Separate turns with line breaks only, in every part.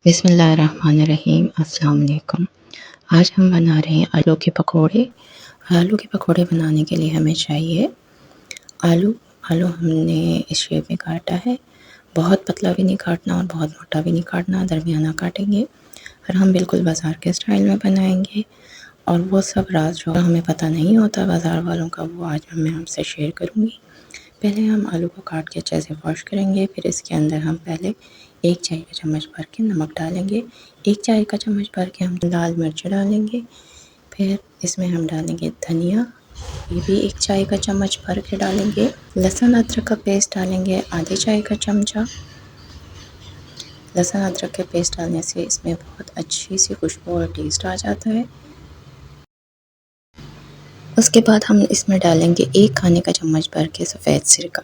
बिस्मिल्लाहिर्रहमानिर्रहीम। अस्सलाम वालेकुम। आज हम बना रहे हैं आलू के पकोड़े। आलू के पकोड़े बनाने के लिए हमें चाहिए आलू। आलू हमने इस शेप में काटा है। बहुत पतला भी नहीं काटना और बहुत मोटा भी नहीं काटना, दरमियाना काटेंगे। और हम बिल्कुल बाज़ार के स्टाइल में बनाएंगे। और वो सब राज जो हमें पता नहीं होता बाज़ार वालों का, वो आज मैं आपसे शेयर करूँगी। पहले हम आलू को काट के अच्छे से वॉश करेंगे। फिर इसके अंदर हम पहले 1 चाय का चम्मच भर के नमक डालेंगे। 1 चाय का चम्मच भर के हम लाल मिर्च डालेंगे। फिर इसमें हम डालेंगे धनिया, ये भी 1 चाय का चम्मच भर के डालेंगे। लहसुन अदरक का पेस्ट डालेंगे आधे चाय का चमचा। लहसुन अदरक के पेस्ट डालने से इसमें बहुत अच्छी सी खुशबू और टेस्ट आ जाता है। उसके बाद हम इसमें डालेंगे 1 खाने का चम्मच भर के सफ़ेद सिरका।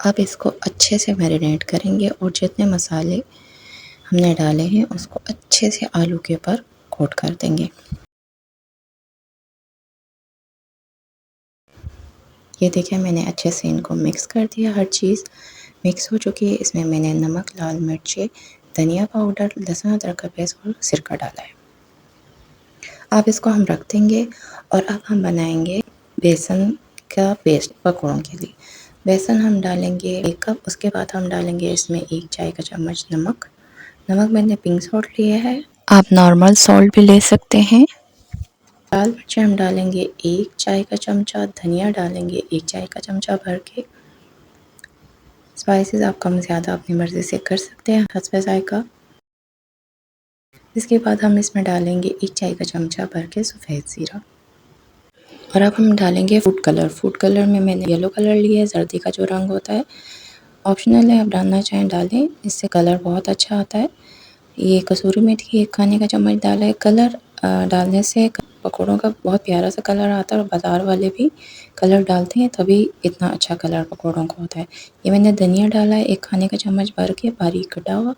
अब इसको अच्छे से मैरिनेट करेंगे और जितने मसाले हमने डाले हैं उसको अच्छे से आलू के ऊपर कोट कर देंगे। ये देखिए मैंने अच्छे से इनको मिक्स कर दिया। हर चीज़ मिक्स हो चुकी है। इसमें मैंने नमक, लाल मिर्चें, धनिया पाउडर, लहसुन अदरक का पेस्ट और सिरका डाला है। अब इसको हम रख देंगे और अब हम बनाएंगे बेसन का पेस्ट पकौड़ों के लिए। बेसन हम डालेंगे 1 कप। उसके बाद हम डालेंगे इसमें 1 चाय का चम्मच नमक। नमक मैंने पिंक सॉल्ट लिया है, आप नॉर्मल सॉल्ट भी ले सकते हैं। लाल मिर्च हम डालेंगे 1 चाय का चमचा। धनिया डालेंगे 1 चाय का चमचा भर के। स्पाइसेस आप कम ज़्यादा अपनी मर्ज़ी से कर सकते हैं हस्बे ज़ायक़ा। इसके बाद हम इसमें डालेंगे 1 चाय का चमचा भर के सफ़ेद ज़ीरा। और अब हम डालेंगे फूड कलर। फूड कलर में मैंने येलो कलर लिया है, जर्दी का जो रंग होता है। ऑप्शनल है, आप डालना चाहें डालें, इससे कलर बहुत अच्छा आता है। ये कसूरी मेथी 1 खाने का चम्मच डाला है। कलर डालने से पकौड़ों का बहुत प्यारा सा कलर आता है और बाज़ार वाले भी कलर डालते हैं तभी इतना अच्छा कलर पकौड़ों का होता है। ये मैंने धनिया डाला है 1 खाने का चम्मच भर के बारीक कटा हुआ।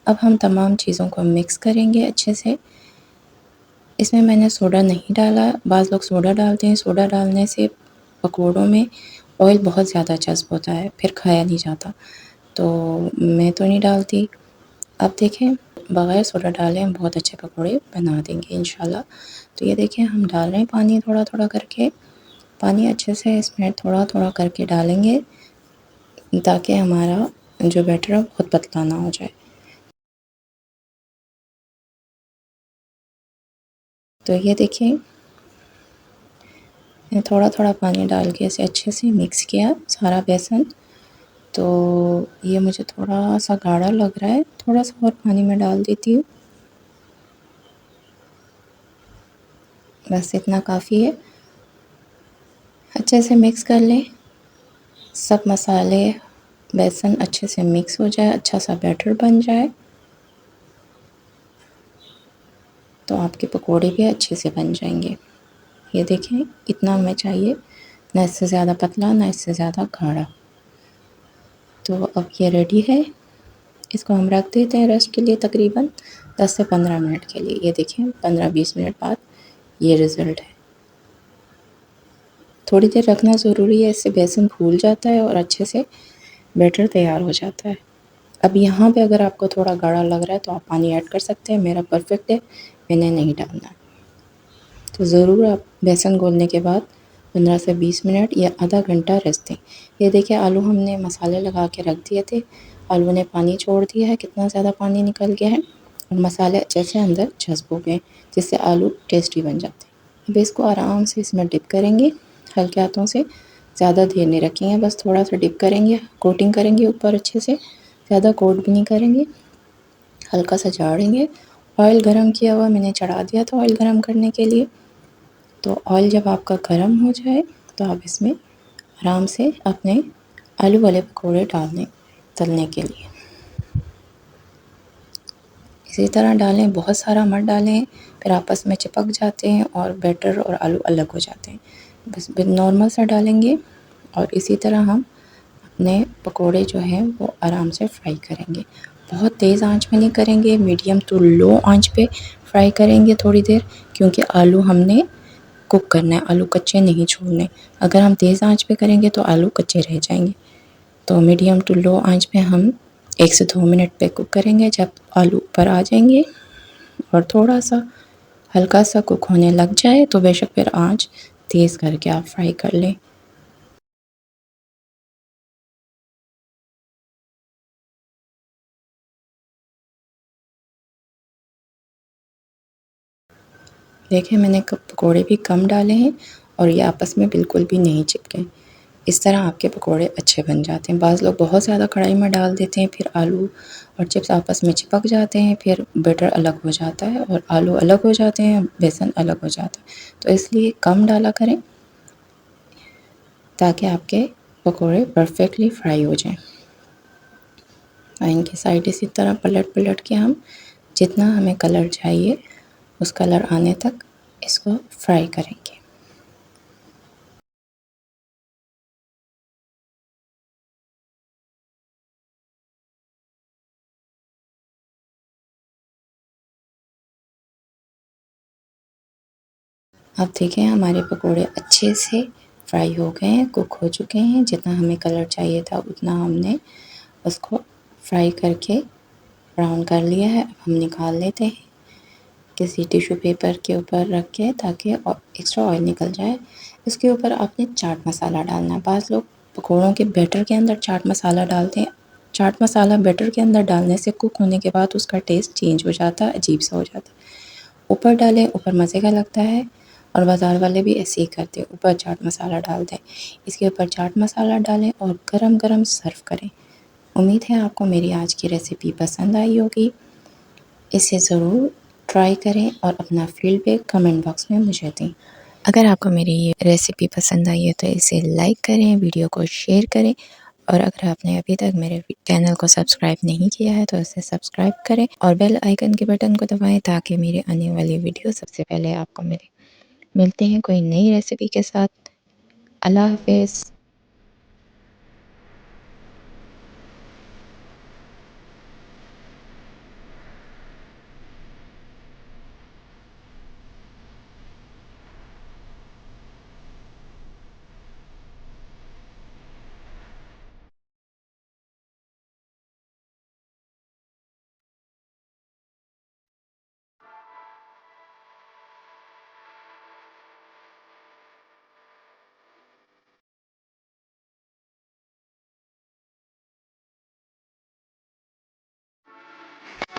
अब हम तमाम चीज़ों को मिक्स करेंगे अच्छे से। इसमें मैंने सोडा नहीं डाला। बाज़ लोग सोडा डालते हैं। सोडा डालने से पकौड़ों में ऑयल बहुत ज़्यादा जज़्ब होता है, फिर खाया नहीं जाता, तो मैं तो नहीं डालती। अब देखें बग़ैर सोडा डाले हम बहुत अच्छे पकौड़े बना देंगे इंशाल्लाह। तो ये देखिए हम डाल रहे हैं पानी थोड़ा-थोड़ा करके। पानी अच्छे से इसमें थोड़ा-थोड़ा करके डालेंगे ताकि हमारा जो बैटर है बहुत पतला ना हो जाए। तो ये देखिए थोड़ा-थोड़ा पानी डाल के इसे अच्छे से मिक्स किया सारा बेसन। तो ये मुझे थोड़ा-सा गाढ़ा लग रहा है, थोड़ा-सा और पानी मैं डाल देती हूँ। बस इतना काफ़ी है। अच्छे से मिक्स कर लें। सब मसाले, बेसन अच्छे से मिक्स हो जाए, अच्छा सा बैटर बन जाए, तो आपके पकोड़े भी अच्छे से बन जाएंगे। ये देखें इतना हमें चाहिए, ना इससे ज़्यादा पतला ना इससे ज़्यादा गाढ़ा। तो अब ये रेडी है। इसको हम रख देते हैं रेस्ट के लिए तकरीबन 10 से 15 मिनट के लिए। ये देखें 15-20 मिनट बाद ये रिज़ल्ट है। थोड़ी देर रखना ज़रूरी है, इससे बेसन फूल जाता है और अच्छे से बैटर तैयार हो जाता है। अब यहाँ पे अगर आपको थोड़ा गाढ़ा लग रहा है तो आप पानी ऐड कर सकते हैं। मेरा परफेक्ट है, मैंने नहीं डालना। तो ज़रूर आप बेसन घोलने के बाद 15 से 20 मिनट या आधा घंटा रेस्ट दें। ये देखिए आलू हमने मसाले लगा के रख दिए थे, आलू ने पानी छोड़ दिया है, कितना ज़्यादा पानी निकल गया है और मसाले अच्छे से अंदर जज़्ब हो गए, जिससे आलू टेस्टी बन जाते हैं। अब इसको आराम से इसमें डिप करेंगे हल्के हाथों से, ज़्यादा देर नहीं रखेंगे, बस थोड़ा सा डिप करेंगे, कोटिंग करेंगे ऊपर अच्छे से, ज़्यादा कोट भी नहीं करेंगे, हल्का सा झाड़ेंगे। ऑयल गरम किया हुआ मैंने चढ़ा दिया था ऑयल गरम करने के लिए। तो ऑयल जब आपका गरम हो जाए तो आप इसमें आराम से अपने आलू वाले पकौड़े डाल दें तलने के लिए। इसी तरह डालें, बहुत सारा मत डालें, फिर आपस में चिपक जाते हैं और बैटर और आलू अलग हो जाते हैं। बस नॉर्मल सा डालेंगे और इसी तरह हम अपने पकोड़े जो हैं वो आराम से फ्राई करेंगे। बहुत तेज़ आंच में नहीं करेंगे, मीडियम टू लो आंच पे फ्राई करेंगे थोड़ी देर, क्योंकि आलू हमने कुक करना है, आलू कच्चे नहीं छोड़ने। अगर हम तेज़ आंच पे करेंगे तो आलू कच्चे रह जाएंगे। तो मीडियम टू लो आंच पे हम 1 से 2 मिनट पे कुक करेंगे। जब आलू ऊपर आ जाएंगे और थोड़ा सा हल्का सा कुक होने लग जाए तो बेशक फिर आंच तेज़ करके आप फ्राई कर लें। देखिए मैंने पकोड़े भी कम डाले हैं और ये आपस में बिल्कुल भी नहीं चिपके। इस तरह आपके पकोड़े अच्छे बन जाते हैं। बाज़ लोग बहुत ज़्यादा कढ़ाई में डाल देते हैं, फिर आलू और चिप्स आपस में चिपक जाते हैं, फिर बैटर अलग हो जाता है और आलू अलग हो जाते हैं, बेसन अलग हो जाता है। तो इसलिए कम डाला करें ताकि आपके पकोड़े परफेक्टली फ्राई हो जाएं। और इनकी साइड इसी तरह पलट पलट के हम जितना हमें कलर चाहिए उस कलर आने तक इसको फ्राई करेंगे। अब देखिए हमारे पकोड़े अच्छे से फ्राई हो गए हैं, कुक हो चुके हैं। जितना हमें कलर चाहिए था उतना हमने उसको फ्राई करके ब्राउन कर लिया है। अब हम निकाल लेते हैं किसी टिश्यू पेपर के ऊपर रख के ताकि एक्स्ट्रा ऑयल निकल जाए। इसके ऊपर आपने चाट मसाला डालना है। बाज़ लोग पकोड़ों के बैटर के अंदर चाट मसाला डालते हैं। चाट मसाला बैटर के अंदर डालने से कुक होने के बाद उसका टेस्ट चेंज हो जाता है, अजीब सा हो जाता है। ऊपर डालें, ऊपर मज़े का लगता है और बाज़ार वाले भी ऐसे ही करते हैं, ऊपर चाट मसाला डाल दें। इसके ऊपर चाट मसाला डालें और गरम-गरम सर्व करें। उम्मीद है आपको मेरी आज की रेसिपी पसंद आई होगी। इसे ज़रूर ट्राई करें और अपना फीडबैक कमेंट बॉक्स में मुझे दें। अगर आपको मेरी ये रेसिपी पसंद आई है तो इसे लाइक करें, वीडियो को शेयर करें और अगर आपने अभी तक मेरे चैनल को सब्सक्राइब नहीं किया है तो इसे सब्सक्राइब करें और बेल आइकन के बटन को दबाएं ताकि मेरे आने वाली वीडियो सबसे पहले आपको मिले। मिलते हैं कोई नई रेसिपी के साथ। अल्लाह हाफ़िज़।